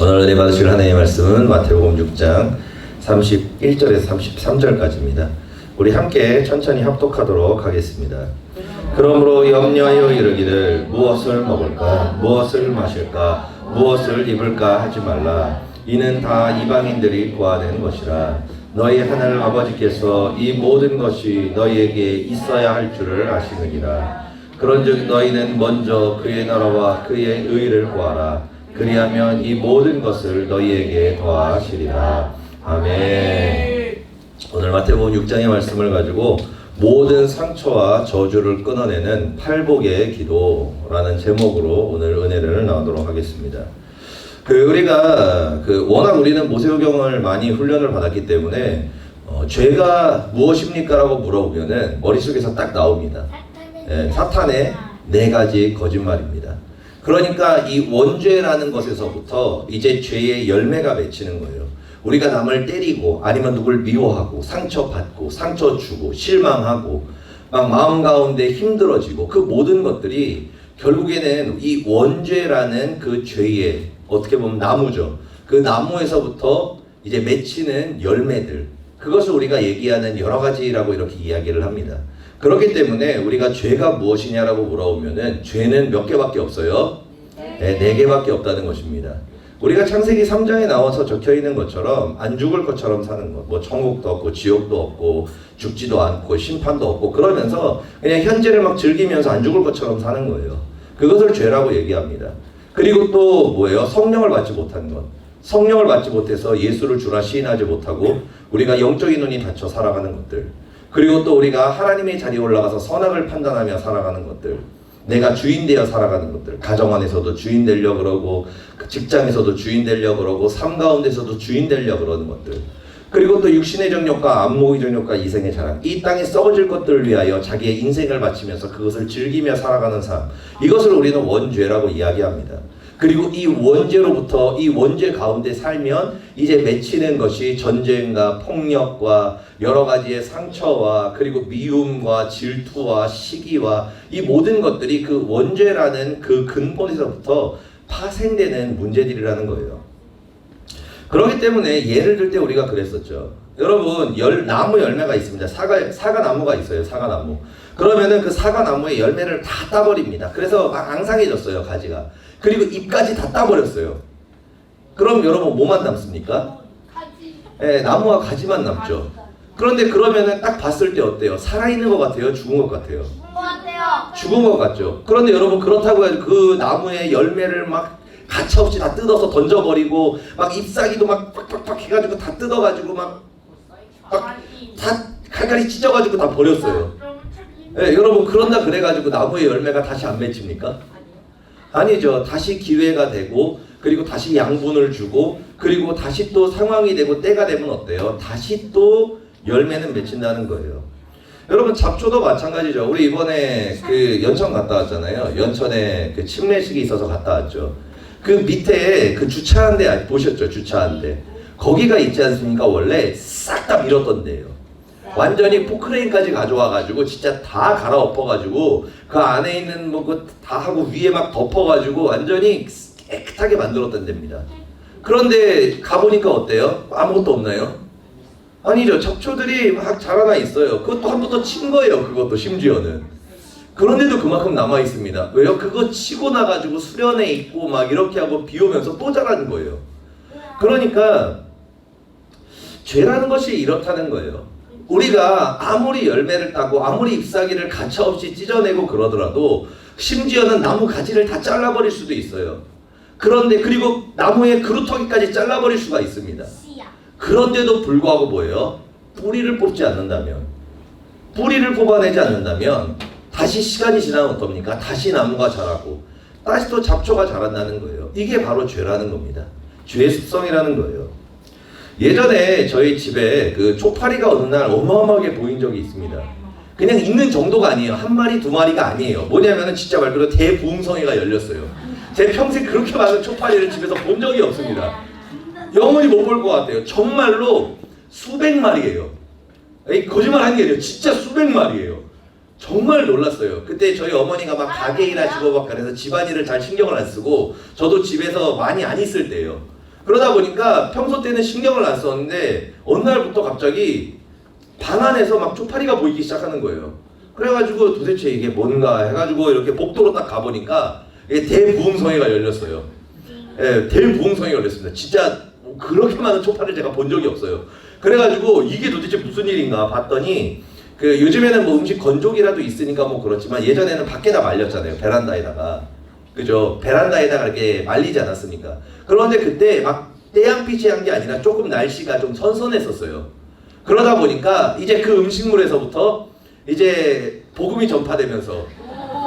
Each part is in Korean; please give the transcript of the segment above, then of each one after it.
오늘 은혜 받으실 하나님의 말씀은 마태복음 6장 31절에서 33절까지입니다. 우리 함께 천천히 합독하도록 하겠습니다. 그러므로 염려하여 이르기를 무엇을 먹을까 무엇을 마실까 무엇을 입을까 하지 말라. 이는 다 이방인들이 구하는 것이라. 너희 하늘 아버지께서 이 모든 것이 너희에게 있어야 할 줄을 아시느니라. 그런즉 너희는 먼저 그의 나라와 그의 의를 구하라. 그리하면 이 모든 것을 너희에게 더하시리라. 아멘. 오늘 마태복음 6장의 말씀을 가지고 모든 상처와 저주를 끊어내는 팔복의 기도라는 제목으로 오늘 은혜를 나누도록 하겠습니다. 우리가 워낙 우리는 모세오경을 많이 훈련을 받았기 때문에 죄가 무엇입니까? 라고 물어보면은 머릿속에서 딱 나옵니다. 사탄의 4가지 거짓말입니다. 그러니까 이 원죄라는 것에서부터 이제 죄의 열매가 맺히는 거예요. 우리가 남을 때리고 아니면 누굴 미워하고 상처받고 상처 주고 실망하고 막 마음 가운데 힘들어지고 그 모든 것들이 결국에는 이 원죄라는 그 죄의 어떻게 보면 나무죠. 그 나무에서부터 이제 맺히는 열매들, 그것을 우리가 얘기하는 여러 가지라고 이렇게 이야기를 합니다. 그렇기 때문에 우리가 죄가 무엇이냐라고 물어보면은 죄는 몇 개밖에 없어요? 네, 4개밖에 없다는 것입니다. 우리가 창세기 3장에 나와서 적혀 있는 것처럼 안 죽을 것처럼 사는 것, 뭐 천국도 없고 지옥도 없고 죽지도 않고 심판도 없고 그러면서 그냥 현재를 막 즐기면서 안 죽을 것처럼 사는 거예요. 그것을 죄라고 얘기합니다. 그리고 또 뭐예요? 성령을 받지 못한 것. 성령을 받지 못해서 예수를 주라 시인하지 못하고 우리가 영적인 눈이 닫혀 살아가는 것들. 그리고 또 우리가 하나님의 자리에 올라가서 선악을 판단하며 살아가는 것들. 내가 주인 되어 살아가는 것들. 가정 안에서도 주인 되려고 그러고 직장에서도 주인 되려고 그러고 삶 가운데서도 주인 되려고 그러는 것들. 그리고 또 육신의 정욕과 안목의 정욕과 이생의 자랑, 이 땅에 썩어질 것들을 위하여 자기의 인생을 바치면서 그것을 즐기며 살아가는 삶, 이것을 우리는 원죄라고 이야기합니다. 그리고 이 원죄로부터 이 원죄 가운데 살면 이제 맺히는 것이 전쟁과 폭력과 여러 가지의 상처와 그리고 미움과 질투와 시기와 이 모든 것들이 그 원죄라는 그 근본에서부터 파생되는 문제들이라는 거예요. 그렇기 때문에 예를 들 때 우리가 그랬었죠. 여러분, 나무 열매가 있습니다. 사과나무가 있어요. 사과나무. 그러면은 그 사과나무의 열매를 다 따버립니다. 그래서 막 앙상해졌어요. 가지가. 그리고 잎까지 다 따버렸어요. 그럼 여러분 뭐만 남습니까? 가지. 나무와 가지만 남죠. 그런데 그러면은 딱 봤을 때 어때요? 살아있는 것 같아요? 죽은 것 같아요? 죽은 것 같아요. 죽은 것 같죠. 그런데 여러분 그렇다고 해서 그 나무의 열매를 막 가차없이 다 뜯어서 던져버리고 막 잎사귀도 막 팍팍팍 해가지고 다 뜯어가지고 막 다 칼칼이 찢어가지고 다 버렸어요. 여러분 그런다 그래가지고 나무의 열매가 다시 안 맺힙니까? 아니죠. 다시 기회가 되고 그리고 다시 양분을 주고 그리고 다시 또 상황이 되고 때가 되면 어때요? 다시 또 열매는 맺힌다는 거예요. 여러분 잡초도 마찬가지죠. 우리 이번에 그 연천 갔다 왔잖아요. 연천에 그 침례식이 있어서 갔다 왔죠. 그 밑에 그 주차한 데 보셨죠? 주차한 데. 거기가 있지 않습니까? 원래 싹 다 밀었던 데예요. 완전히 포크레인까지 가져와가지고 진짜 다 갈아엎어가지고 그 안에 있는 뭐 그 다 하고 위에 막 덮어가지고 완전히 깨끗하게 만들었던 데입니다. 그런데 가보니까 어때요? 아무것도 없나요? 아니죠. 잡초들이 막 자라나 있어요. 그것도 한 번 더 친 거예요. 그것도 심지어는. 그런데도 그만큼 남아 있습니다. 왜요? 그거 치고 나가지고 수련회 있고 막 이렇게 하고 비 오면서 또 자라는 거예요. 그러니까 죄라는 것이 이렇다는 거예요. 우리가 아무리 열매를 따고 아무리 잎사귀를 가차없이 찢어내고 그러더라도 심지어는 나무 가지를 다 잘라버릴 수도 있어요. 그런데 그리고 나무의 그루터기까지 잘라버릴 수가 있습니다. 그런데도 불구하고 뭐예요? 뿌리를 뽑지 않는다면, 뿌리를 뽑아내지 않는다면 다시 시간이 지나면 어떻습니까? 다시 나무가 자라고 다시 또 잡초가 자란다는 거예요. 이게 바로 죄라는 겁니다. 죄의 습성이라는 거예요. 예전에 저희 집에 그 초파리가 어느 날 어마어마하게 보인 적이 있습니다. 그냥 있는 정도가 아니에요. 한 마리, 두 마리가 아니에요. 뭐냐면은 진짜 말 그대로 대부흥성회가 열렸어요. 제 평생 그렇게 많은 초파리를 집에서 본 적이 없습니다. 영원히 못 볼 것 같아요. 정말로 수백 마리예요. 거짓말 하는 게 아니에요. 진짜 수백 마리예요. 정말 놀랐어요. 그때 저희 어머니가 막 가게 일하시고 막 그래서 집안일을 잘 신경을 안 쓰고 저도 집에서 많이 안 있을 때예요. 그러다 보니까 평소 때는 신경을 안 썼는데 어느 날부터 갑자기 방 안에서 막 쪽파리가 보이기 시작하는 거예요. 그래가지고 도대체 이게 뭔가 해가지고 이렇게 복도로 딱 가보니까 이게 대부흥성회가 열렸어요. 예, 대부흥성회가 열렸습니다. 진짜 그렇게 많은 쪽파리를 제가 본 적이 없어요. 그래가지고 이게 도대체 무슨 일인가 봤더니 그 요즘에는 뭐 음식 건조기라도 있으니까 뭐 그렇지만 예전에는 밖에다 말렸잖아요. 베란다에다가. 그죠? 베란다에다가 이렇게 말리지 않았습니까? 그런데 그때 막 태양빛이 한 게 아니라 조금 날씨가 좀 선선했었어요. 그러다 보니까 이제 그 음식물에서부터 이제 복음이 전파되면서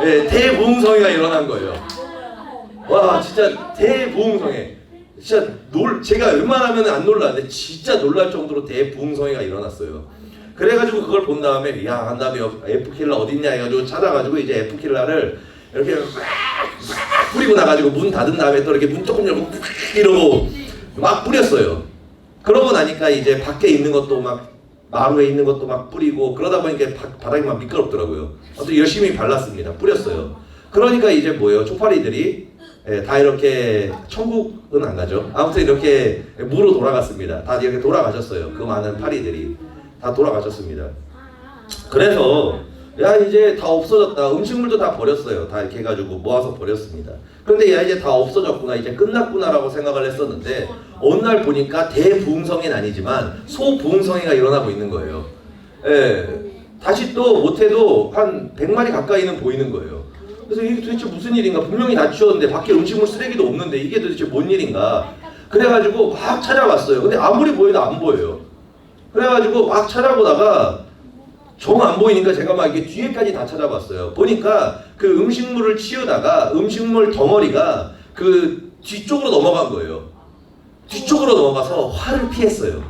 예, 대부흥성회가 일어난 거예요. 와 진짜 대부흥성회. 진짜 제가 웬만하면 안 놀랐는데 진짜 놀랄 정도로 대부흥성회가 일어났어요. 그래가지고 그걸 본 다음에 야 한 다음에 F킬러 어딨냐 해가지고 찾아가지고 이제 F킬러를 이렇게 막 뿌리고 나가지고 문 닫은 다음에 또 이렇게 문 조금 열고 이러고 막 뿌렸어요. 그러고 나니까 이제 밖에 있는 것도 막 마루에 있는 것도 막 뿌리고 그러다 보니까 바닥이 막 미끄럽더라고요. 또 열심히 발랐습니다. 뿌렸어요. 그러니까 이제 뭐예요? 쪽파리들이 예, 다 이렇게 천국은 안 가죠. 아무튼 이렇게 무로 돌아갔습니다. 다 이렇게 돌아가셨어요. 그 많은 파리들이 다 돌아가셨습니다. 그래서 야 이제 다 없어졌다. 음식물도 다 버렸어요. 다 이렇게 해가지고 모아서 버렸습니다. 그런데 야 이제 다 없어졌구나. 이제 끝났구나라고 생각을 했었는데 어느 날 보니까 대부흥성회는 아니지만 소부흥성회가 일어나고 있는 거예요. 예, 다시 또 못해도 한 100마리 가까이는 보이는 거예요. 그래서 이게 도대체 무슨 일인가? 분명히 다 치웠는데 밖에 음식물 쓰레기도 없는데 이게 도대체 뭔 일인가? 그래가지고 막 찾아봤어요. 근데 아무리 보여도 안 보여요. 그래가지고 막 찾아보다가 정 안 보이니까 제가 막 이게 뒤에까지 다 찾아봤어요. 보니까 그 음식물을 치우다가 음식물 덩어리가 그 뒤쪽으로 넘어간 거예요. 뒤쪽으로 넘어가서 화를 피했어요.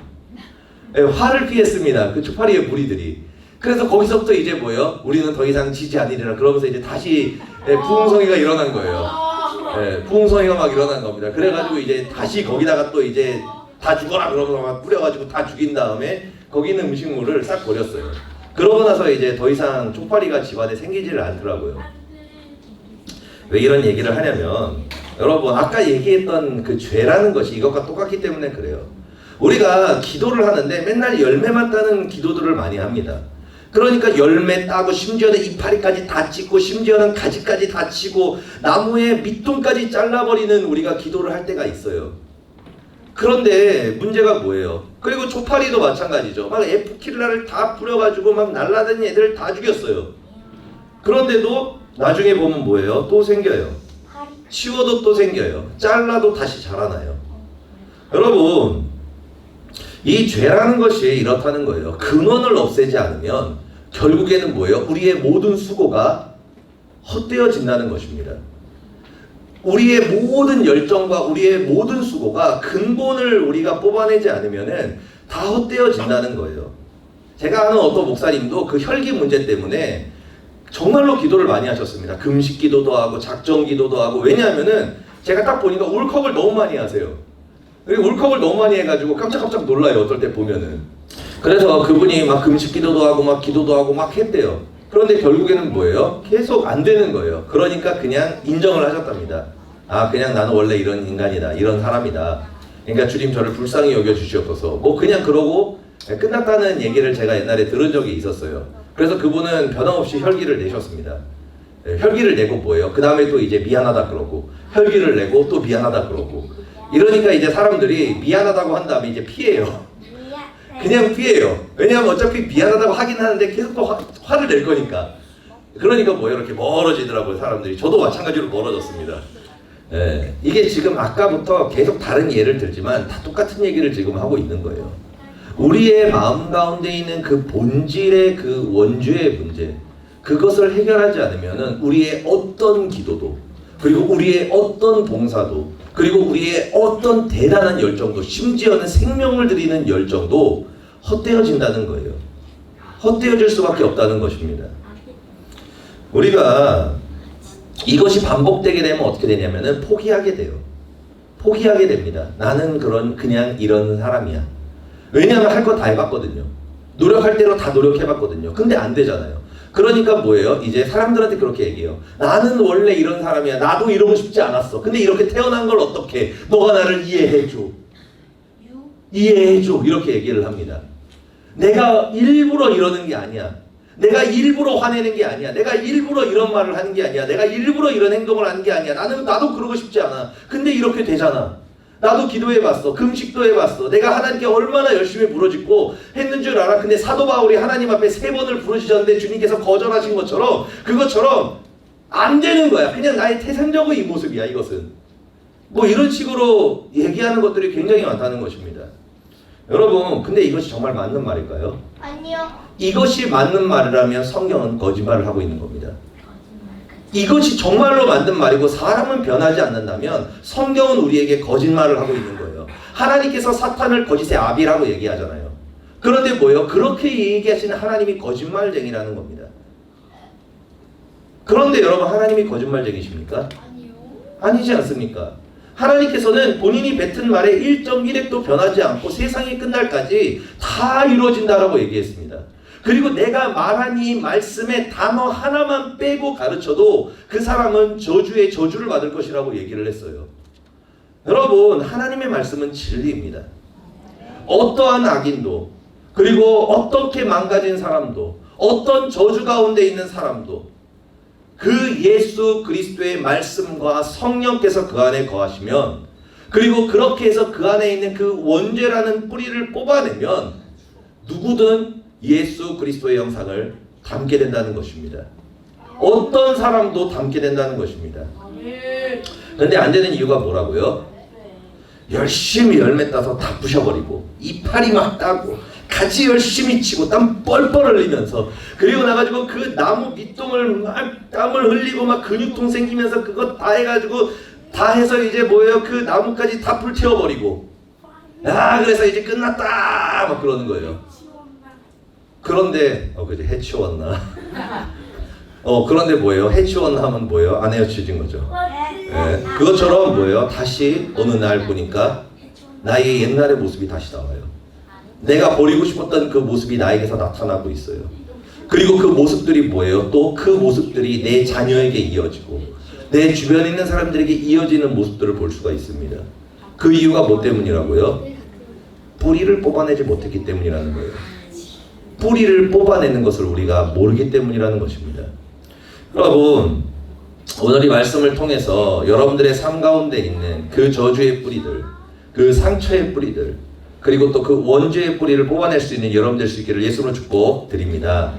네, 화를 피했습니다. 그 쪽파리의 무리들이. 그래서 거기서부터 이제 뭐예요? 우리는 더 이상 지지 않으리라 그러면서 이제 다시 부흥성회가 일어난 거예요. 부흥성회가 막 일어난 겁니다. 그래가지고 이제 다시 거기다가 또 이제 다 죽어라 그러면서 막 뿌려가지고 다 죽인 다음에 거기 있는 음식물을 싹 버렸어요. 그러고 나서 이제 더 이상 쪽파리가 집안에 생기지를 않더라고요. 왜 이런 얘기를 하냐면 여러분 아까 얘기했던 그 죄라는 것이 이것과 똑같기 때문에 그래요. 우리가 기도를 하는데 맨날 열매만 따는 기도들을 많이 합니다. 그러니까 열매 따고 심지어는 이파리까지 다 찢고 심지어는 가지까지 다 치고 나무의 밑둥까지 잘라버리는 우리가 기도를 할 때가 있어요. 그런데 문제가 뭐예요? 그리고 쪽파리도 마찬가지죠. 막 F킬러를 다 뿌려가지고 막 날라다니는 애들 다 죽였어요. 그런데도 나중에 보면 뭐예요? 또 생겨요. 치워도 또 생겨요. 잘라도 다시 자라나요. 여러분 이 죄라는 것이 이렇다는 거예요. 근원을 없애지 않으면 결국에는 뭐예요? 우리의 모든 수고가 헛되어진다는 것입니다. 우리의 모든 열정과 우리의 모든 수고가 근본을 우리가 뽑아내지 않으면은 다 헛되어진다는 거예요. 제가 아는 어떤 목사님도 그 혈기 문제 때문에 정말로 기도를 많이 하셨습니다. 금식 기도도 하고 작정 기도도 하고. 왜냐하면은 제가 딱 보니까 울컥을 너무 많이 하세요. 울컥을 너무 많이 해가지고 깜짝깜짝 놀라요. 어떨 때 보면은. 그래서 그분이 막 금식 기도도 하고 막 기도도 하고 막 했대요. 그런데 결국에는 뭐예요? 계속 안 되는 거예요. 그러니까 그냥 인정을 하셨답니다. 아 그냥 나는 원래 이런 인간이다. 이런 사람이다. 그러니까 주님 저를 불쌍히 여겨주시옵소서. 뭐 그냥 그러고 끝났다는 얘기를 제가 옛날에 들은 적이 있었어요. 그래서 그분은 변함없이 혈기를 내셨습니다. 혈기를 내고 뭐예요? 그 다음에 또 이제 미안하다 그러고 혈기를 내고 또 미안하다 그러고 이러니까 이제 사람들이 미안하다고 한 다음에 이제 피해요. 그냥 피해요. 왜냐하면 어차피 미안하다고 하긴 하는데 계속 또 화를 낼 거니까. 그러니까 뭐예요? 이렇게 멀어지더라고요 사람들이. 저도 마찬가지로 멀어졌습니다. 이게 지금 아까부터 계속 다른 예를 들지만 다 똑같은 얘기를 지금 하고 있는 거예요. 우리의 마음 가운데 있는 그 본질의 그 원죄의 문제, 그것을 해결하지 않으면은 우리의 어떤 기도도, 그리고 우리의 어떤 봉사도, 그리고 우리의 어떤 대단한 열정도, 심지어는 생명을 드리는 열정도 헛되어진다는 거예요. 헛되어질 수밖에 없다는 것입니다. 우리가 이것이 반복되게 되면 어떻게 되냐면은 포기하게 돼요. 포기하게 됩니다. 나는 그냥 이런 사람이야. 왜냐하면 할 거 다 해봤거든요. 노력할 대로 다 노력해봤거든요. 근데 안 되잖아요. 그러니까 뭐예요? 이제 사람들한테 그렇게 얘기해요. 나는 원래 이런 사람이야. 나도 이러고 싶지 않았어. 근데 이렇게 태어난 걸 어떻게? 너가 나를 이해해줘. 이해해줘. 이렇게 얘기를 합니다. 내가 일부러 이러는 게 아니야. 내가 일부러 화내는 게 아니야. 내가 일부러 이런 말을 하는 게 아니야. 내가 일부러 이런 행동을 하는 게 아니야. 나도 그러고 싶지 않아. 근데 이렇게 되잖아. 나도 기도해봤어. 금식도 해봤어. 내가 하나님께 얼마나 열심히 부르짖고 했는 줄 알아. 근데 사도 바울이 하나님 앞에 3번을 부르짖었는데 주님께서 거절하신 것처럼 그것처럼 안 되는 거야. 그냥 나의 태생적인 이 모습이야. 이것은 뭐 이런 식으로 얘기하는 것들이 굉장히 많다는 것입니다. 여러분, 근데 이것이 정말 맞는 말일까요? 아니요. 이것이 맞는 말이라면 성경은 거짓말을 하고 있는 겁니다. 이것이 정말로 맞는 말이고 사람은 변하지 않는다면 성경은 우리에게 거짓말을 하고 있는 거예요. 하나님께서 사탄을 거짓의 아비라고 얘기하잖아요. 그런데 뭐예요? 그렇게 얘기하시는 하나님이 거짓말쟁이라는 겁니다. 그런데 여러분, 하나님이 거짓말쟁이십니까? 아니요. 아니지 않습니까? 하나님께서는 본인이 뱉은 말에 1.1획도 변하지 않고 세상이 끝날까지 다 이루어진다라고 얘기했습니다. 그리고 내가 말한 이 말씀의 단어 하나만 빼고 가르쳐도 그 사람은 저주의 저주를 받을 것이라고 얘기를 했어요. 여러분, 하나님의 말씀은 진리입니다. 어떠한 악인도, 그리고 어떻게 망가진 사람도, 어떤 저주 가운데 있는 사람도 그 예수 그리스도의 말씀과 성령께서 그 안에 거하시면, 그리고 그렇게 해서 그 안에 있는 그 원죄라는 뿌리를 뽑아내면 누구든 예수 그리스도의 형상을 담게 된다는 것입니다. 어떤 사람도 담게 된다는 것입니다. 그런데 안 되는 이유가 뭐라고요? 열심히 열매 따서 다 부셔버리고 이파리 막 따고 같이 열심히 치고 땀 뻘뻘 흘리면서, 그리고 나가지고 그 나무 밑동을 막 땀을 흘리고 막 근육통 생기면서 그거 다 해가지고 다 해서 이제 뭐예요? 그 나무까지 다 불태워버리고, 그래서 이제 끝났다 막 그러는 거예요. 그런데 그지 해치웠나? 그런데 뭐예요? 해치웠나 하면 뭐예요? 안 헤어쳐진 거죠. 그것처럼 뭐예요? 다시 어느 날 보니까 나의 옛날의 모습이 다시 나와요. 내가 버리고 싶었던 그 모습이 나에게서 나타나고 있어요. 그리고 그 모습들이 뭐예요? 또 그 모습들이 내 자녀에게 이어지고 내 주변에 있는 사람들에게 이어지는 모습들을 볼 수가 있습니다. 그 이유가 뭐 때문이라고요? 뿌리를 뽑아내지 못했기 때문이라는 거예요. 뿌리를 뽑아내는 것을 우리가 모르기 때문이라는 것입니다. 여러분, 오늘 이 말씀을 통해서 여러분들의 삶 가운데 있는 그 저주의 뿌리들, 그 상처의 뿌리들, 그리고 또 그 원죄의 뿌리를 뽑아낼 수 있는 여러분 될 수 있기를 예수로 축복드립니다.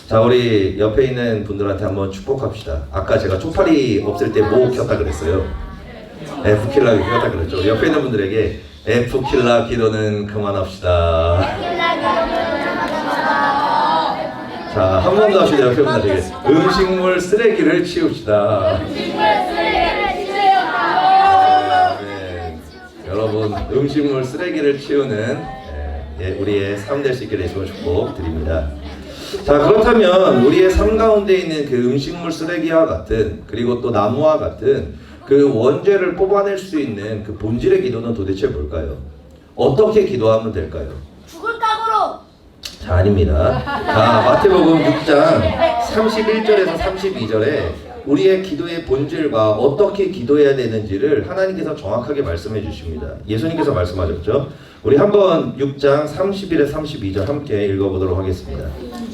자, 우리 옆에 있는 분들한테 한번 축복합시다. 아까 제가 쪽팔이 없을 때 뭐 켰다 그랬어요? F킬라 켰다 그랬죠. 옆에 있는 분들에게 F킬라 기도는 그만합시다. 자, 한 번 더 합시다. 옆에 분들에게 음식물 쓰레기를 치웁시다. 여러분, 음식물 쓰레기를 치우는 우리의 삶 될 수 있게 되시고 축복드립니다. 자, 그렇다면 우리의 삶 가운데 있는 그 음식물 쓰레기와 같은, 그리고 또 나무와 같은 그 원죄를 뽑아낼 수 있는 그 본질의 기도는 도대체 뭘까요? 어떻게 기도하면 될까요? 죽을 각오로. 자, 아닙니다. 자, 마태복음 6장 31절에서 32절에 우리의 기도의 본질과 어떻게 기도해야 되는지를 하나님께서 정확하게 말씀해 주십니다. 예수님께서 말씀하셨죠. 우리 한번 6장 31에 32절 함께 읽어보도록 하겠습니다.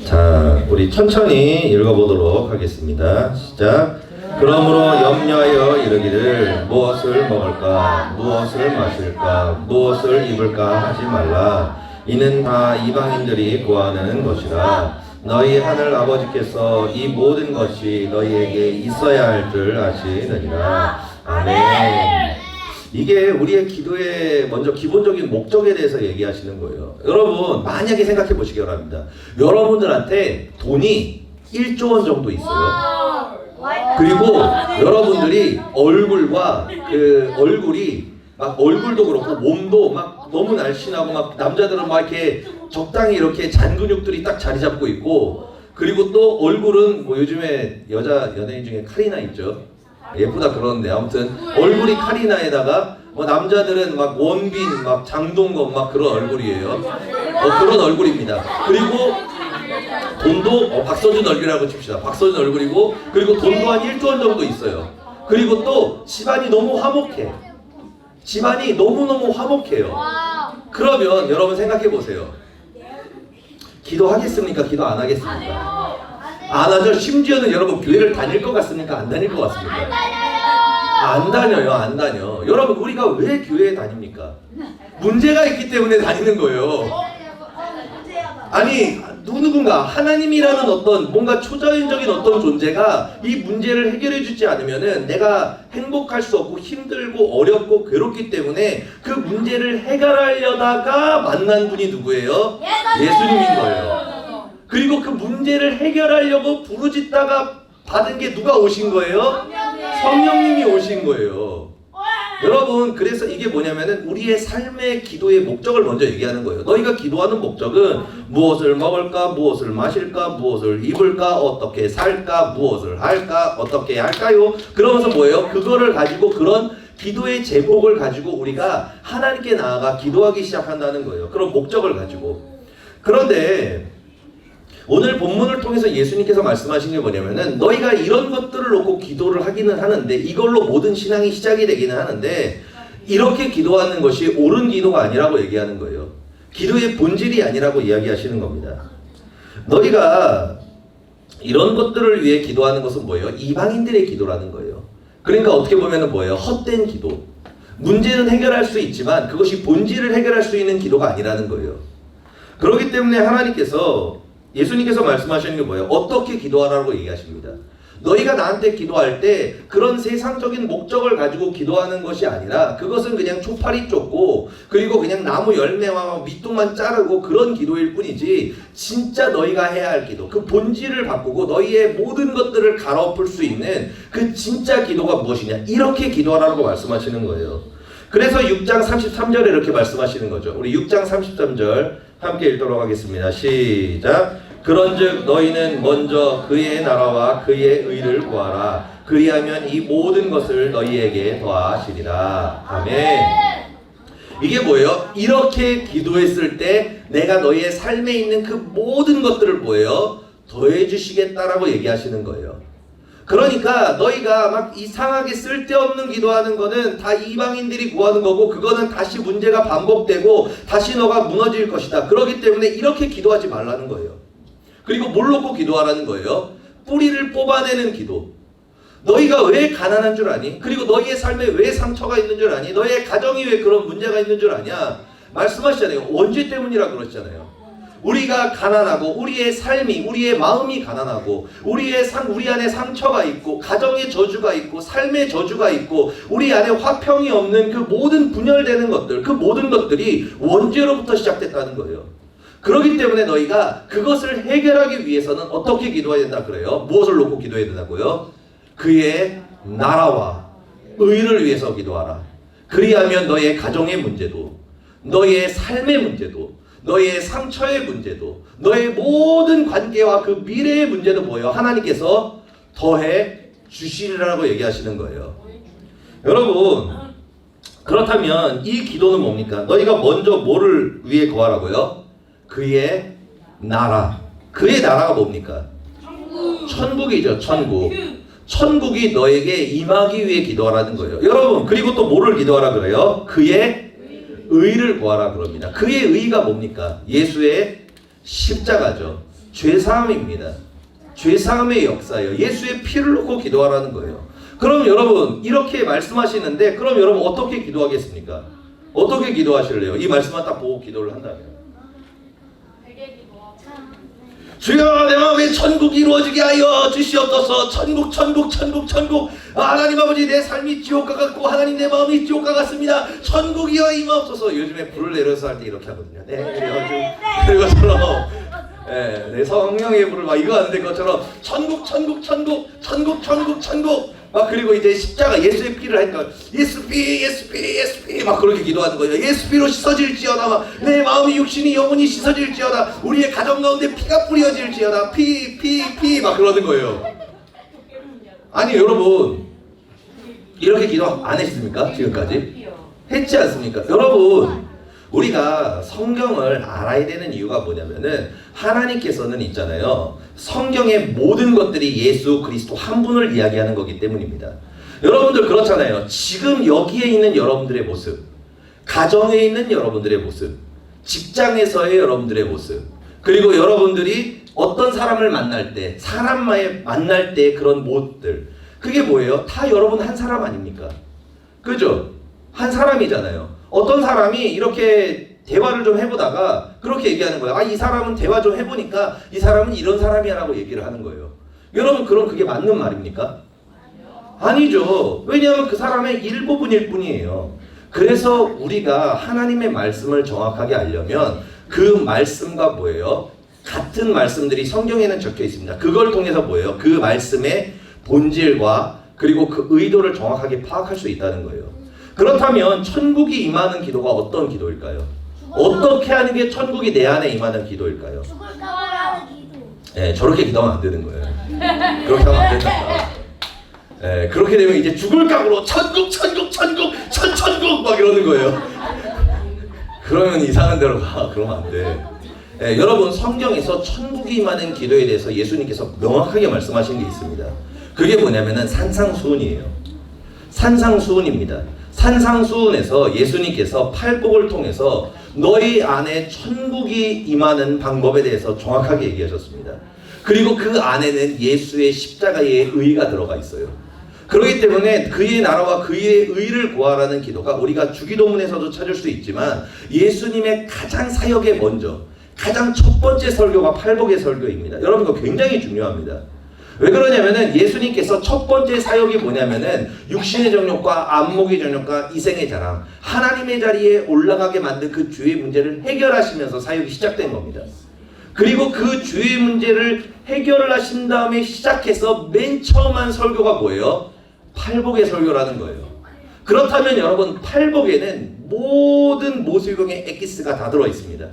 자, 우리 천천히 읽어보도록 하겠습니다. 시작. 그러므로 염려하여 이르기를 무엇을 먹을까, 무엇을 마실까, 무엇을 입을까 하지 말라. 이는 다 이방인들이 구하는 것이라. 너희 하늘 아버지께서 이 모든 것이 너희에게 있어야 할 줄 아시느니라. 아멘. 이게 우리의 기도의 먼저 기본적인 목적에 대해서 얘기하시는 거예요. 여러분, 만약에 생각해 보시기 바랍니다. 여러분들한테 돈이 1조 원 정도 있어요. 그리고 여러분들이 얼굴과 그 얼굴이 막 얼굴도 그렇고 몸도 막 너무 날씬하고 막 남자들은 막 이렇게 적당히 이렇게 잔 근육들이 딱 자리 잡고 있고, 그리고 또 얼굴은 뭐 요즘에 여자 연예인 중에 카리나 있죠. 예쁘다 그러는데 아무튼 얼굴이 카리나에다가 뭐 남자들은 막 원빈 막 장동건 막 그런 얼굴이에요. 그런 얼굴입니다. 그리고 돈도 박서준 얼굴이라고 칩시다. 박서준 얼굴이고 그리고 돈도 한 1조 원 정도 있어요. 그리고 또 집안이 너무 화목해. 집안이 너무너무 화목해요. 그러면 여러분 생각해 보세요. 기도하겠습니까? 기도 안 하겠습니까? 안 하죠. 심지어는 여러분 교회를 다닐 것 같습니까? 안 다닐 것 같습니까? 안 다녀요. 안 다녀. 여러분 우리가 왜 교회에 다닙니까? 문제가 있기 때문에 다니는 거예요. 아니 누군가 하나님이라는 어떤 뭔가 초자연적인 어떤 존재가 이 문제를 해결해 주지 않으면은 내가 행복할 수 없고 힘들고 어렵고 괴롭기 때문에 그 문제를 해결하려다가 만난 분이 누구예요? 예수님인 거예요. 그리고 그 문제를 해결하려고 부르짖다가 받은 게 누가 오신 거예요? 성령님이 오신 거예요. 여러분 그래서 이게 뭐냐면은 우리의 삶의 기도의 목적을 먼저 얘기하는 거예요. 너희가 기도하는 목적은 무엇을 먹을까, 무엇을 마실까, 무엇을 입을까, 어떻게 살까, 무엇을 할까, 어떻게 할까요? 그러면서 뭐예요? 그거를 가지고 그런 기도의 제목을 가지고 우리가 하나님께 나아가 기도하기 시작한다는 거예요. 그런 목적을 가지고. 그런데 오늘 본문을 통해서 예수님께서 말씀하신 게 뭐냐면은 너희가 이런 것들을 놓고 기도를 하기는 하는데 이걸로 모든 신앙이 시작이 되기는 하는데 이렇게 기도하는 것이 옳은 기도가 아니라고 얘기하는 거예요. 기도의 본질이 아니라고 이야기하시는 겁니다. 너희가 이런 것들을 위해 기도하는 것은 뭐예요? 이방인들의 기도라는 거예요. 그러니까 어떻게 보면은 뭐예요? 헛된 기도. 문제는 해결할 수 있지만 그것이 본질을 해결할 수 있는 기도가 아니라는 거예요. 그렇기 때문에 하나님께서 예수님께서 말씀하시는 게 뭐예요? 어떻게 기도하라고 얘기하십니다. 너희가 나한테 기도할 때 그런 세상적인 목적을 가지고 기도하는 것이 아니라 그것은 그냥 초파리 쫓고 그리고 그냥 나무 열매와 밑둥만 자르고 그런 기도일 뿐이지 진짜 너희가 해야 할 기도, 그 본질을 바꾸고 너희의 모든 것들을 갈아엎을 수 있는 그 진짜 기도가 무엇이냐, 이렇게 기도하라고 말씀하시는 거예요. 그래서 6장 33절에 이렇게 말씀하시는 거죠. 우리 6장 33절 함께 읽도록 하겠습니다. 시작. 그런즉 너희는 먼저 그의 나라와 그의 의를 구하라. 그리하면 이 모든 것을 너희에게 더하시리라. 아멘. 이게 뭐예요? 이렇게 기도했을 때 내가 너희의 삶에 있는 그 모든 것들을 뭐예요? 더해 주시겠다라고 얘기하시는 거예요. 그러니까 너희가 막 이상하게 쓸데없는 기도하는 거는 다 이방인들이 구하는 거고 그거는 다시 문제가 반복되고 다시 너가 무너질 것이다. 그렇기 때문에 이렇게 기도하지 말라는 거예요. 그리고 뭘 놓고 기도하라는 거예요? 뿌리를 뽑아내는 기도. 너희가 왜 가난한 줄 아니? 그리고 너희의 삶에 왜 상처가 있는 줄 아니? 너희의 가정이 왜 그런 문제가 있는 줄 아냐? 말씀하시잖아요. 원죄 때문이라 그러시잖아요. 우리가 가난하고 우리의 삶이, 우리의 마음이 가난하고 우리 안에 상처가 있고 가정의 저주가 있고 삶의 저주가 있고 우리 안에 화평이 없는 그 모든 분열되는 것들, 그 모든 것들이 원죄로부터 시작됐다는 거예요. 그렇기 때문에 너희가 그것을 해결하기 위해서는 어떻게 기도해야 된다 그래요? 무엇을 놓고 기도해야 된다고요? 그의 나라와 의를 위해서 기도하라. 그리하면 너의 가정의 문제도, 너의 삶의 문제도, 너의 상처의 문제도, 너의 모든 관계와 그 미래의 문제도 뭐예요? 하나님께서 더해 주시리라고 얘기하시는 거예요. 여러분, 그렇다면 이 기도는 뭡니까? 너희가 먼저 뭐를 위해 구하라고요? 그의 나라. 그의 나라가 뭡니까? 천국이죠. 천국. 천국이 너에게 임하기 위해 기도하라는 거예요. 여러분, 그리고 또 뭐를 기도하라 그래요? 그의 의를 구하라 그럽니다. 그의 의가 뭡니까? 예수의 십자가죠. 죄사함입니다. 죄사함의 역사예요. 예수의 피를 놓고 기도하라는 거예요. 그럼 여러분 이렇게 말씀하시는데 그럼 여러분 어떻게 기도하겠습니까? 어떻게 기도하실래요? 이 말씀만 딱 보고 기도를 한다면 주여 내 마음에 천국이 이루어지게 하여 주시옵소서. 천국 천국 천국 천국. 하나님 아버지 내 삶이 지옥과 같고 하나님 내 마음이 지옥과 같습니다. 천국이여 임하옵소서. 요즘에 불을 내려서 할 때 이렇게 하거든요. 네, 그것처럼 내 성령의 불을 막 이거 하는데 그것처럼 천국 천국 천국 천국 천국 천국 막 그리고 이제 십자가 예수의 피를 하니까 예수 피 예수 피 예수 피 막 그렇게 기도하는 거예요. 예수 피로 씻어질지어다. 막 내 마음이 육신이 영혼이 씻어질지어다. 우리의 가정 가운데 피가 뿌려질지어다. 피 막 그러는 거예요. 아니 여러분 이렇게 기도 안 했습니까? 지금까지? 했지 않습니까? 여러분 우리가 성경을 알아야 되는 이유가 뭐냐면은 하나님께서는 있잖아요. 성경의 모든 것들이 예수 그리스도 한 분을 이야기하는 거기 때문입니다. 여러분들 그렇잖아요. 지금 여기에 있는 여러분들의 모습, 가정에 있는 여러분들의 모습, 직장에서의 여러분들의 모습, 그리고 여러분들이 어떤 사람을 만날 때, 사람과의 만날 때 그런 모습들, 그게 뭐예요? 다 여러분 한 사람 아닙니까? 그죠? 한 사람이잖아요. 어떤 사람이 이렇게 대화를 좀 해보다가 그렇게 얘기하는 거예요. 아, 이 사람은 대화 좀 해보니까 이 사람은 이런 사람이야 라고 얘기를 하는 거예요. 여러분, 그럼 그게 맞는 말입니까? 아니죠. 왜냐하면 그 사람의 일부분일 뿐이에요. 그래서 우리가 하나님의 말씀을 정확하게 알려면 그 말씀과 뭐예요? 같은 말씀들이 성경에는 적혀 있습니다. 그걸 통해서 뭐예요? 그 말씀의 본질과 그리고 그 의도를 정확하게 파악할 수 있다는 거예요. 그렇다면 천국이 임하는 기도가 어떤 기도일까요? 어떻게 하는 게 천국이 내 안에 임하는 기도일까요? 죽을까 봐 기도. 네, 저렇게 기도하면 안 되는 거예요. 그렇게 하면 안 된다. 네, 그렇게 되면 이제 죽을 각오로 천국 막 이러는 거예요. 그러면 이상한 데로 가. 그러면 안 돼. 네, 여러분, 성경에서 천국이 임하는 기도에 대해서 예수님께서 명확하게 말씀하신 게 있습니다. 그게 뭐냐면은 산상수훈이에요. 산상수훈입니다. 산상수훈에서 예수님께서 팔복을 통해서 너희 안에 천국이 임하는 방법에 대해서 정확하게 얘기하셨습니다. 그리고 그 안에는 예수의 십자가의 의가 들어가 있어요. 그렇기 때문에 그의 나라와 그의 의를 구하라는 기도가 우리가 주기도문에서도 찾을 수 있지만 예수님의 가장 사역에 먼저 가장 첫 번째 설교가 팔복의 설교입니다. 여러분, 그거 굉장히 중요합니다. 왜 그러냐면은 예수님께서 첫 번째 사역이 뭐냐면은 육신의 정욕과 안목의 정욕과 이생의 자랑, 하나님의 자리에 올라가게 만든 그 죄의 문제를 해결하시면서 사역이 시작된 겁니다. 그리고 그 죄의 문제를 해결을 하신 다음에 시작해서 맨 처음 한 설교가 뭐예요? 팔복의 설교라는 거예요. 그렇다면 여러분, 팔복에는 모든 모세오경의 엑기스가 다 들어 있습니다.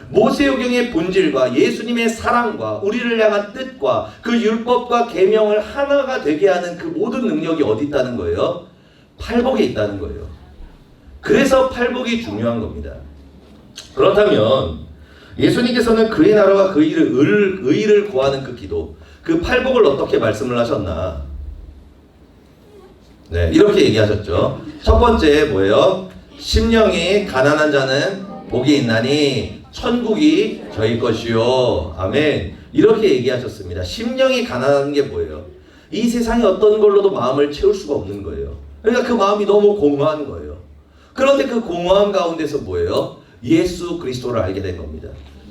모세오경의 본질과 예수님의 사랑과 우리를 향한 뜻과 그 율법과 계명을 하나가 되게 하는 그 모든 능력이 어디 있다는 거예요? 팔복에 있다는 거예요. 그래서 팔복이 중요한 겁니다. 그렇다면 예수님께서는 그의 나라와 그 의를 구하는 그 기도, 그 팔복을 어떻게 말씀을 하셨나? 네, 이렇게 얘기하셨죠. 첫 번째 뭐예요? 심령이 가난한 자는 복이 있나니 천국이 저희 것이요. 아멘. 이렇게 얘기하셨습니다. 심령이 가난한 게 뭐예요? 이 세상에 어떤 걸로도 마음을 채울 수가 없는 거예요. 그러니까 그 마음이 너무 공허한 거예요. 그런데 그 공허함 가운데서 뭐예요? 예수 그리스도를 알게 된 겁니다.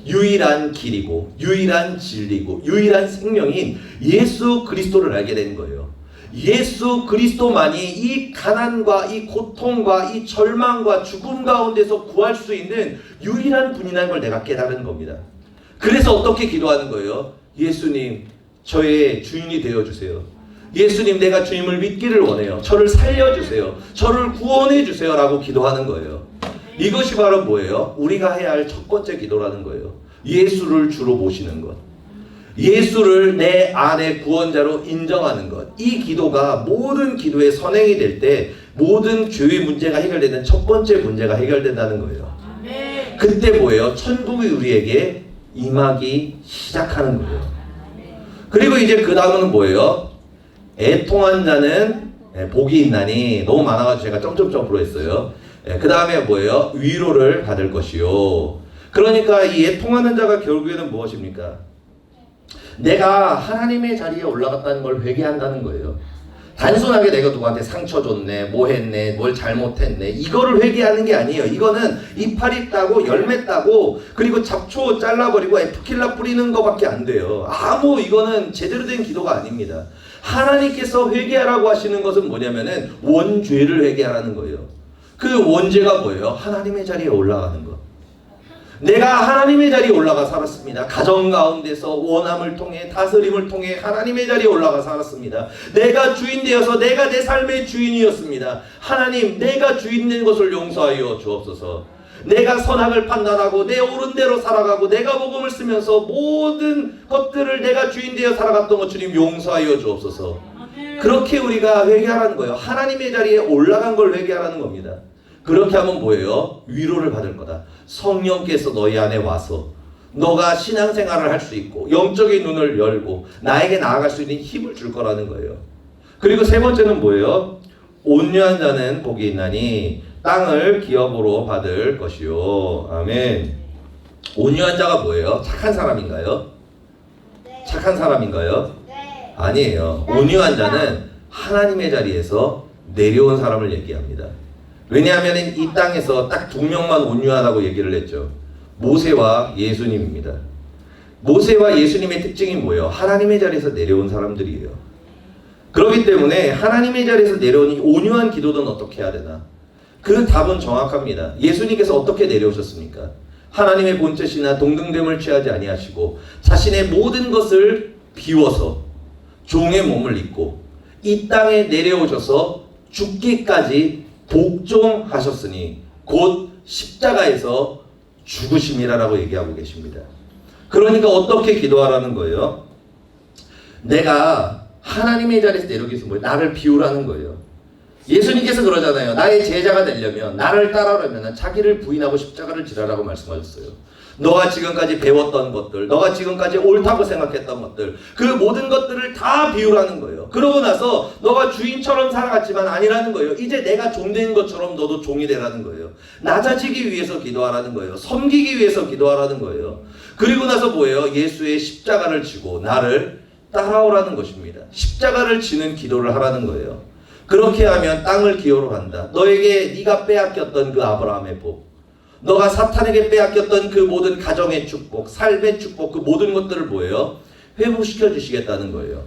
유일한 길이고 유일한 진리고 유일한 생명인 예수 그리스도를 알게 된 거예요. 예수 그리스도만이 이 가난과 이 고통과 이 절망과 죽음 가운데서 구할 수 있는 유일한 분이라는 걸 내가 깨달은 겁니다. 그래서 어떻게 기도하는 거예요? 예수님, 저의 주인이 되어주세요. 예수님, 내가 주님을 믿기를 원해요. 저를 살려주세요. 저를 구원해주세요. 라고 기도하는 거예요. 이것이 바로 뭐예요? 우리가 해야 할 첫 번째 기도라는 거예요. 예수를 주로 모시는 것. 예수를 내 안의 구원자로 인정하는 것. 이 기도가 모든 기도의 선행이 될 때 모든 죄의 문제가 해결되는 첫 번째 문제가 해결된다는 거예요. 그때 뭐예요? 천국이 우리에게 임하기 시작하는 거예요. 그리고 이제 그 다음은 뭐예요? 애통한 자는 복이 있나니, 너무 많아가지고 제가 점점점으로 했어요. 그 다음에 뭐예요? 위로를 받을 것이요. 그러니까 이 애통하는 자가 결국에는 무엇입니까? 내가 하나님의 자리에 올라갔다는 걸 회개한다는 거예요. 단순하게 내가 누구한테 상처 줬네, 뭐 했네, 뭘 잘못했네, 이거를 회개하는 게 아니에요. 이거는 이파리 따고 열매 따고 그리고 잡초 잘라버리고 에프킬라 뿌리는 거밖에 안 돼요. 이거는 제대로 된 기도가 아닙니다. 하나님께서 회개하라고 하시는 것은 뭐냐면은 원죄를 회개하라는 거예요. 그 원죄가 뭐예요? 하나님의 자리에 올라가는 것. 내가 하나님의 자리에 올라가 살았습니다. 가정 가운데서 원함을 통해 다스림을 통해 하나님의 자리에 올라가 살았습니다. 내가 주인 되어서 내가 내 삶의 주인이었습니다. 하나님, 내가 주인 된 것을 용서하여 주옵소서. 내가 선악을 판단하고 내 옳은 대로 살아가고 내가 복음을 쓰면서 모든 것들을 내가 주인 되어 살아갔던 것 주님 용서하여 주옵소서. 그렇게 우리가 회개하라는 거예요. 하나님의 자리에 올라간 걸 회개하라는 겁니다. 그렇게 하면 뭐예요? 위로를 받을 거다. 성령께서 너희 안에 와서 너가 신앙생활을 할 수 있고 영적인 눈을 열고 나에게 나아갈 수 있는 힘을 줄 거라는 거예요. 그리고 세 번째는 뭐예요? 온유한 자는 복이 있나니 땅을 기업으로 받을 것이요. 아멘. 온유한 자가 뭐예요? 착한 사람인가요? 네. 착한 사람인가요? 네. 아니에요. 온유한 자는 하나님의 자리에서 내려온 사람을 얘기합니다. 왜냐하면 이 땅에서 딱 두 명만 온유하다고 얘기를 했죠. 모세와 예수님입니다. 모세와 예수님의 특징이 뭐예요? 하나님의 자리에서 내려온 사람들이에요. 그렇기 때문에 하나님의 자리에서 내려온 이 온유한 기도는 어떻게 해야 되나? 그 답은 정확합니다. 예수님께서 어떻게 내려오셨습니까? 하나님의 본체시나 동등됨을 취하지 아니하시고 자신의 모든 것을 비워서 종의 몸을 입고 이 땅에 내려오셔서 죽기까지 복종하셨으니 곧 십자가에서 죽으심이라고 얘기하고 계십니다. 그러니까 어떻게 기도하라는 거예요? 내가 하나님의 자리에서 내려오기 위해서 뭐예요? 나를 비우라는 거예요. 예수님께서 그러잖아요. 나의 제자가 되려면, 나를 따라오려면 자기를 부인하고 십자가를 지라라고 말씀하셨어요. 너가 지금까지 배웠던 것들, 너가 지금까지 옳다고 생각했던 것들, 그 모든 것들을 다 비우라는 거예요. 그러고 나서 너가 주인처럼 살아갔지만 아니라는 거예요. 이제 내가 종 된 것처럼 너도 종이 되라는 거예요. 낮아지기 위해서 기도하라는 거예요. 섬기기 위해서 기도하라는 거예요. 그리고 나서 뭐예요? 예수의 십자가를 지고 나를 따라오라는 것입니다. 십자가를 지는 기도를 하라는 거예요. 그렇게 하면 땅을 기업으로 간다. 너에게 네가 빼앗겼던 그 아브라함의 복, 너가 사탄에게 빼앗겼던 그 모든 가정의 축복, 삶의 축복, 그 모든 것들을 뭐예요? 회복시켜 주시겠다는 거예요.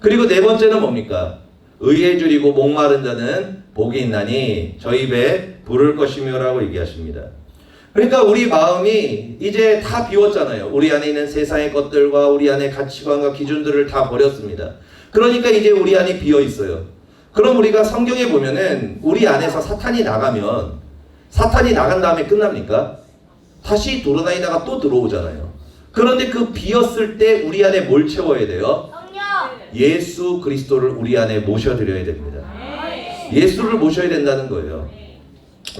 그리고 네 번째는 뭡니까? 의에 줄이고 목마른 자는 복이 있나니 저 입에 부를 것이며라고 얘기하십니다. 그러니까 우리 마음이 이제 다 비웠잖아요. 우리 안에 있는 세상의 것들과 우리 안에 가치관과 기준들을 다 버렸습니다. 그러니까 이제 우리 안이 비어 있어요. 그럼 우리가 성경에 보면은 우리 안에서 사탄이 나가면, 사탄이 나간 다음에 끝납니까? 다시 돌아다니다가 또 들어오잖아요. 그런데 그 비었을 때 우리 안에 뭘 채워야 돼요? 예수 그리스도를 우리 안에 모셔드려야 됩니다. 예수를 모셔야 된다는 거예요.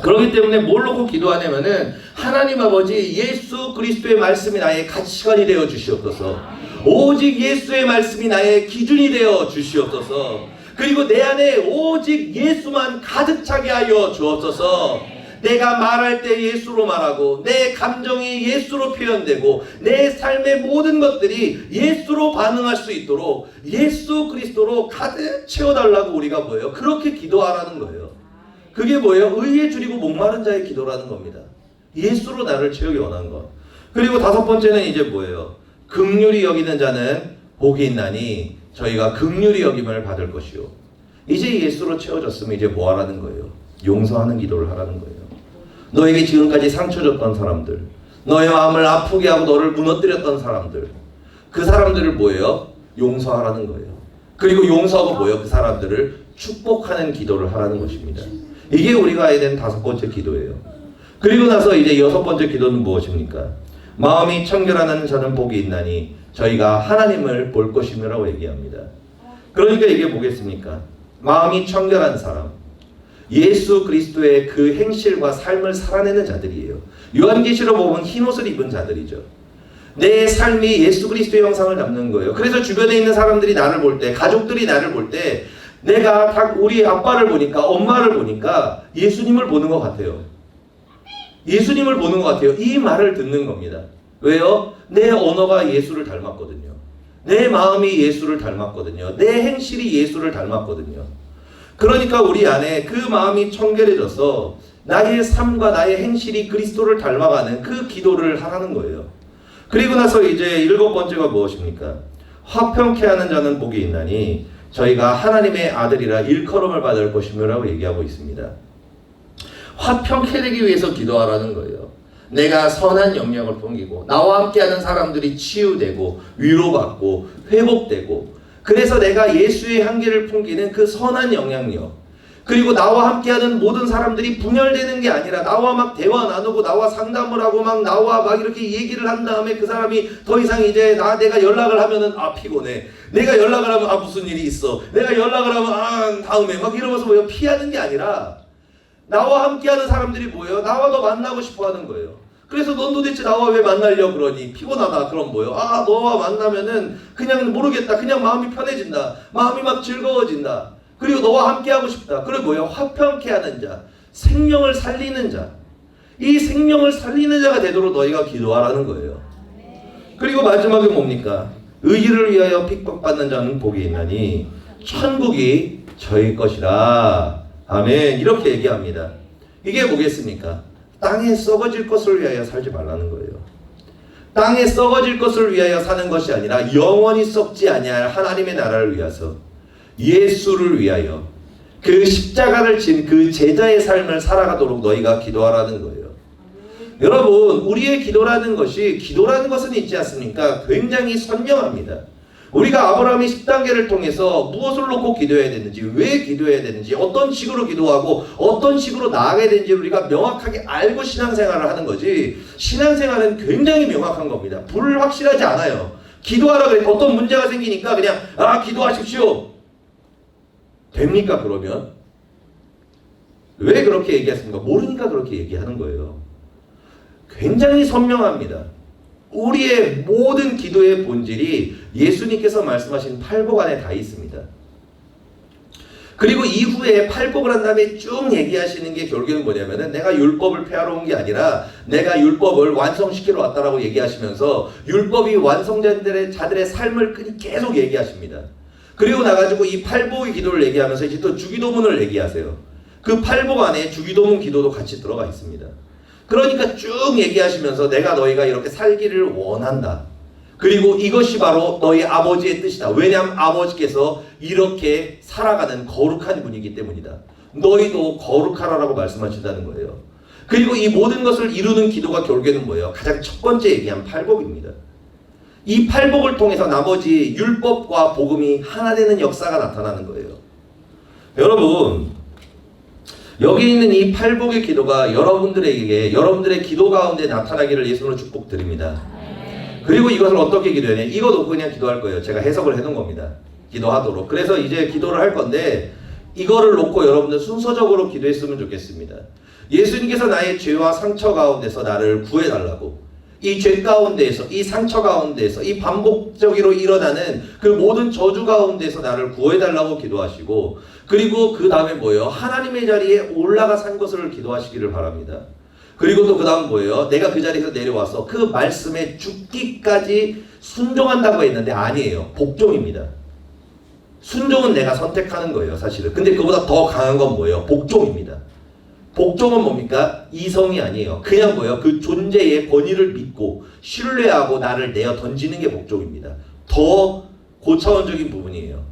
그렇기 때문에 뭘 놓고 기도하냐면은 하나님 아버지 예수 그리스도의 말씀이 나의 가치관이 되어 주시옵소서. 오직 예수의 말씀이 나의 기준이 되어 주시옵소서. 그리고 내 안에 오직 예수만 가득 차게 하여 주옵소서. 내가 말할 때 예수로 말하고 내 감정이 예수로 표현되고 내 삶의 모든 것들이 예수로 반응할 수 있도록 예수 그리스도로 가득 채워달라고 우리가 뭐예요? 그렇게 기도하라는 거예요. 그게 뭐예요? 의에 줄이고 목마른 자의 기도라는 겁니다. 예수로 나를 채우기 원하는 것. 그리고 다섯 번째는 이제 뭐예요? 긍휼히 여기는 자는 복이 있나니 저희가 긍휼히 여김을 받을 것이요. 이제 예수로 채워졌으면 이제 뭐 하라는 거예요? 용서하는 기도를 하라는 거예요. 너에게 지금까지 상처 줬던 사람들, 너의 마음을 아프게 하고 너를 무너뜨렸던 사람들, 그 사람들을 뭐예요? 용서하라는 거예요. 그리고 용서하고 뭐예요? 그 사람들을 축복하는 기도를 하라는 것입니다. 이게 우리가 해야 되는 다섯 번째 기도예요. 그리고 나서 이제 여섯 번째 기도는 무엇입니까? 마음이 청결하는 자는 복이 있나니 저희가 하나님을 볼 것이며라고 얘기합니다. 그러니까 이게 뭐겠습니까? 마음이 청결한 사람, 예수 그리스도의 그 행실과 삶을 살아내는 자들이에요. 요한계시록 보면 흰옷을 입은 자들이죠. 내 삶이 예수 그리스도의 형상을 담는 거예요. 그래서 주변에 있는 사람들이 나를 볼 때, 가족들이 나를 볼 때 내가 다 우리 아빠를 보니까, 엄마를 보니까 예수님을 보는 것 같아요. 예수님을 보는 것 같아요. 이 말을 듣는 겁니다. 왜요? 내 언어가 예수를 닮았거든요. 내 마음이 예수를 닮았거든요. 내 행실이 예수를 닮았거든요. 그러니까 우리 안에 그 마음이 청결해져서 나의 삶과 나의 행실이 그리스도를 닮아가는 그 기도를 하라는 거예요. 그리고 나서 이제 일곱 번째가 무엇입니까? 화평케 하는 자는 복이 있나니 저희가 하나님의 아들이라 일컬음을 받을 것이며라고 얘기하고 있습니다. 화평케 되기 위해서 기도하라는 거예요. 내가 선한 영역을 풍기고 나와 함께하는 사람들이 치유되고 위로받고 회복되고, 그래서 내가 예수의 향기를 풍기는 그 선한 영향력, 그리고 나와 함께하는 모든 사람들이 분열되는 게 아니라 나와 막 대화 나누고 나와 상담을 하고 막 나와 막 이렇게 얘기를 한 다음에 그 사람이 더 이상 이제 내가 연락을 하면은 피곤해, 내가 연락을 하면 무슨 일이 있어, 내가 연락을 하면 다음에 막 이러면서 뭐 피하는 게 아니라 나와 함께하는 사람들이 뭐예요? 나와 더 만나고 싶어 하는 거예요. 그래서 넌 도대체 나와 왜 만나려고 그러니? 피곤하다. 그럼 뭐예요? 아, 너와 만나면은 그냥 모르겠다. 그냥 마음이 편해진다. 마음이 막 즐거워진다. 그리고 너와 함께하고 싶다. 그리고 뭐예요? 화평케 하는 자, 생명을 살리는 자. 이 생명을 살리는 자가 되도록 너희가 기도하라는 거예요. 그리고 마지막에 뭡니까? 의의를 위하여 핍박받는 자는 복이 있나니 천국이 저희 것이라. 아멘. 이렇게 얘기합니다. 이게 뭐겠습니까? 땅에 썩어질 것을 위하여 살지 말라는 거예요. 땅에 썩어질 것을 위하여 사는 것이 아니라 영원히 썩지 아니할 하나님의 나라를 위해서, 예수를 위하여 그 십자가를 진 그 제자의 삶을 살아가도록 너희가 기도하라는 거예요. 여러분, 우리의 기도라는 것은 있지 않습니까? 굉장히 선명합니다. 우리가 아브라함의 10단계를 통해서 무엇을 놓고 기도해야 되는지, 왜 기도해야 되는지, 어떤 식으로 기도하고 어떤 식으로 나아가야 되는지 우리가 명확하게 알고 신앙생활을 하는 거지, 신앙생활은 굉장히 명확한 겁니다. 불확실하지 않아요. 기도하라 그래. 어떤 문제가 생기니까 그냥 기도하십시오. 됩니까 그러면? 왜 그렇게 얘기했습니까? 모르니까 그렇게 얘기하는 거예요. 굉장히 선명합니다. 우리의 모든 기도의 본질이 예수님께서 말씀하신 팔복 안에 다 있습니다. 그리고 이후에 팔복을 한 다음에 쭉 얘기하시는 게 결국에는 뭐냐면은 내가 율법을 폐하러 온 게 아니라 내가 율법을 완성시키러 왔다라고 얘기하시면서 율법이 완성자들의 삶을 계속 얘기하십니다. 그리고 나가지고 이 팔복의 기도를 얘기하면서 이제 또 주기도문을 얘기하세요. 그 팔복 안에 주기도문 기도도 같이 들어가 있습니다. 그러니까 쭉 얘기하시면서 내가 너희가 이렇게 살기를 원한다. 그리고 이것이 바로 너희 아버지의 뜻이다. 왜냐하면 아버지께서 이렇게 살아가는 거룩한 분이기 때문이다. 너희도 거룩하라라고 말씀하신다는 거예요. 그리고 이 모든 것을 이루는 기도가 결국에는 뭐예요? 가장 첫 번째 얘기한 팔복입니다. 이 팔복을 통해서 나머지 율법과 복음이 하나 되는 역사가 나타나는 거예요. 여러분, 여기 있는 이 팔복의 기도가 여러분들에게 여러분들의 기도 가운데 나타나기를 예수님으로 축복드립니다. 그리고 이것을 어떻게 기도해야 돼? 이거 놓고 그냥 기도할 거예요. 제가 해석을 해놓은 겁니다. 기도하도록. 그래서 이제 기도를 할 건데 이거를 놓고 여러분들 순서적으로 기도했으면 좋겠습니다. 예수님께서 나의 죄와 상처 가운데서 나를 구해달라고, 이 죄 가운데에서, 이 상처 가운데에서, 이 반복적으로 일어나는 그 모든 저주 가운데서 나를 구해달라고 기도하시고, 그리고 그 다음에 뭐예요? 하나님의 자리에 올라가 산 것을 기도하시기를 바랍니다. 그리고 또 그 다음 뭐예요? 내가 그 자리에서 내려와서 그 말씀에 죽기까지 순종한다고 했는데 아니에요. 복종입니다. 순종은 내가 선택하는 거예요, 사실은. 근데 그보다 더 강한 건 뭐예요? 복종입니다. 복종은 뭡니까? 이성이 아니에요. 그냥 뭐예요? 그 존재의 권위를 믿고 신뢰하고 나를 내어 던지는 게 복종입니다. 더 고차원적인 부분이에요.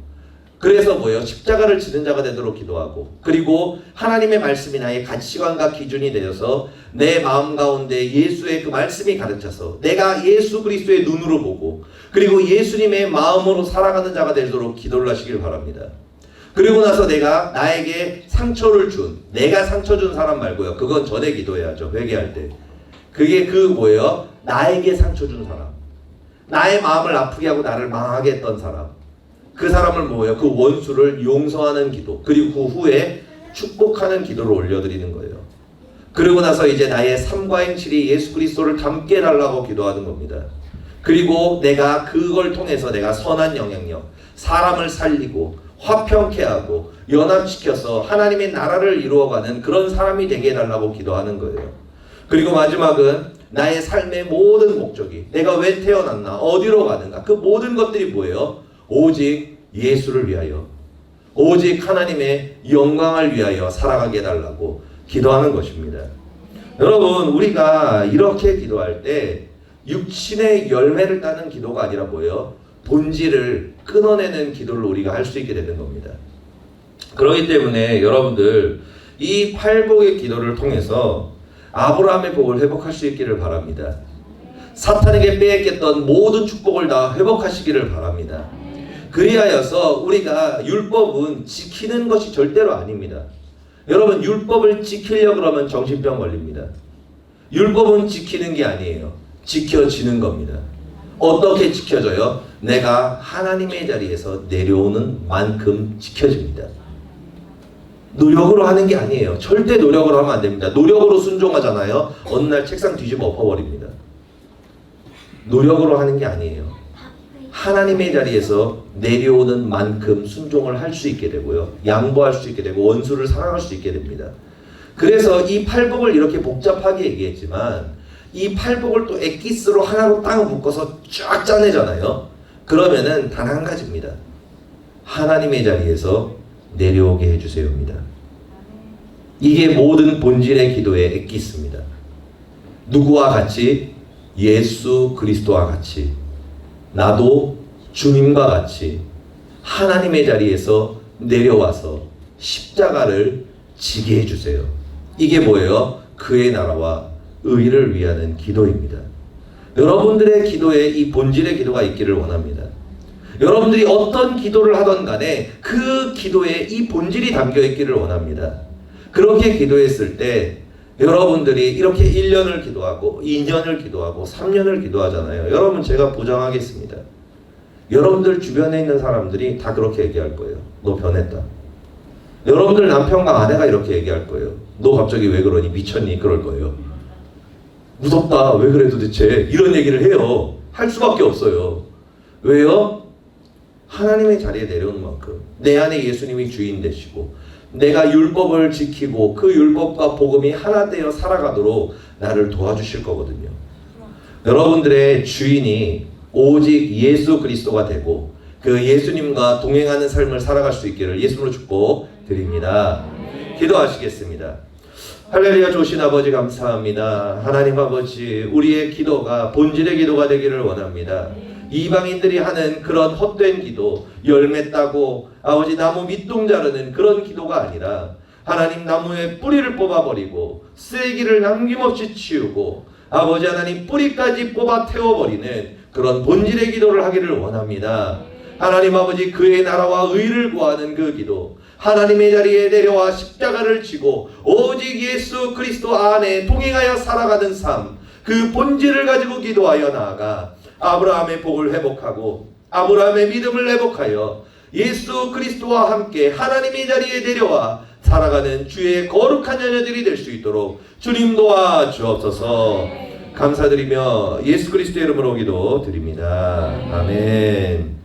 그래서 뭐예요? 십자가를 지는 자가 되도록 기도하고, 그리고 하나님의 말씀이 나의 가치관과 기준이 되어서 내 마음 가운데 예수의 그 말씀이 가르쳐서 내가 예수 그리스도의 눈으로 보고, 그리고 예수님의 마음으로 살아가는 자가 되도록 기도를 하시길 바랍니다. 그리고 나서 내가 나에게 상처를 준, 내가 상처 준 사람 말고요. 그건 전에 기도해야죠. 회개할 때. 그게 그 뭐예요? 나에게 상처 준 사람. 나의 마음을 아프게 하고 나를 망하게 했던 사람. 그 사람을 뭐예요? 그 원수를 용서하는 기도. 그리고 그 후에 축복하는 기도를 올려드리는 거예요. 그리고 나서 이제 나의 삶과 행실이 예수 그리스도를 닮게 해달라고 기도하는 겁니다. 그리고 내가 그걸 통해서 내가 선한 영향력, 사람을 살리고 화평케 하고 연합시켜서 하나님의 나라를 이루어가는 그런 사람이 되게 해달라고 기도하는 거예요. 그리고 마지막은 나의 삶의 모든 목적이, 내가 왜 태어났나, 어디로 가는가, 그 모든 것들이 뭐예요? 오직 예수를 위하여, 오직 하나님의 영광을 위하여 살아가게 해달라고 기도하는 것입니다. 여러분, 우리가 이렇게 기도할 때 육신의 열매를 따는 기도가 아니라 뭐예요? 본질을 끊어내는 기도를 우리가 할 수 있게 되는 겁니다. 그렇기 때문에 여러분들 이 팔복의 기도를 통해서 아브라함의 복을 회복할 수 있기를 바랍니다. 사탄에게 빼앗겼던 모든 축복을 다 회복하시기를 바랍니다. 그리하여서 우리가 율법은 지키는 것이 절대로 아닙니다. 여러분, 율법을 지키려고 그러면 정신병 걸립니다. 율법은 지키는 게 아니에요. 지켜지는 겁니다. 어떻게 지켜져요? 내가 하나님의 자리에서 내려오는 만큼 지켜집니다. 노력으로 하는 게 아니에요. 절대 노력으로 하면 안 됩니다. 노력으로 순종하잖아요. 어느 날 책상 뒤집어 엎어버립니다. 노력으로 하는 게 아니에요. 하나님의 자리에서 내려오는 만큼 순종을 할 수 있게 되고요. 양보할 수 있게 되고 원수를 사랑할 수 있게 됩니다. 그래서 이 팔복을 이렇게 복잡하게 얘기했지만 이 팔복을 또 엑기스로 하나로 딱 묶어서 쫙 짜내잖아요. 그러면은 단 한 가지입니다. 하나님의 자리에서 내려오게 해주세요입니다. 이게 모든 본질의 기도의 엑기스입니다. 누구와 같이? 예수 그리스도와 같이, 나도 주님과 같이 하나님의 자리에서 내려와서 십자가를 지게 해주세요. 이게 뭐예요? 그의 나라와 의를 위하는 기도입니다. 여러분들의 기도에 이 본질의 기도가 있기를 원합니다. 여러분들이 어떤 기도를 하던 간에 그 기도에 이 본질이 담겨 있기를 원합니다. 그렇게 기도했을 때 여러분들이 이렇게 1년을 기도하고 2년을 기도하고 3년을 기도하잖아요. 여러분 제가 보장하겠습니다. 여러분들 주변에 있는 사람들이 다 그렇게 얘기할 거예요. 너 변했다. 여러분들 남편과 아내가 이렇게 얘기할 거예요. 너 갑자기 왜 그러니? 미쳤니? 그럴 거예요. 무섭다. 왜 그래 도대체? 이런 얘기를 해요. 할 수밖에 없어요. 왜요? 하나님의 자리에 내려오는 만큼 내 안에 예수님이 주인 되시고 내가 율법을 지키고 그 율법과 복음이 하나 되어 살아가도록 나를 도와주실 거거든요. 여러분들의 주인이 오직 예수 그리스도가 되고 그 예수님과 동행하는 삶을 살아갈 수 있기를 예수님으로 축복드립니다. 기도하시겠습니다. 할렐루야. 좋으신 아버지 감사합니다. 하나님 아버지, 우리의 기도가 본질의 기도가 되기를 원합니다. 이방인들이 하는 그런 헛된 기도, 열매 따고 아버지 나무 밑둥 자르는 그런 기도가 아니라 하나님 나무의 뿌리를 뽑아버리고 쓰레기를 남김없이 치우고 아버지 하나님 뿌리까지 뽑아 태워버리는 그런 본질의 기도를 하기를 원합니다. 하나님 아버지, 그의 나라와 의를 구하는 그 기도, 하나님의 자리에 내려와 십자가를 지고 오직 예수 그리스도 안에 동행하여 살아가는 삶, 그 본질을 가지고 기도하여 나아가 아브라함의 복을 회복하고 아브라함의 믿음을 회복하여 예수 그리스도와 함께 하나님의 자리에 내려와 살아가는 주의 거룩한 자녀들이 될 수 있도록 주님 도와주옵소서. 감사드리며 예수 그리스도의 이름으로 기도드립니다. 아멘.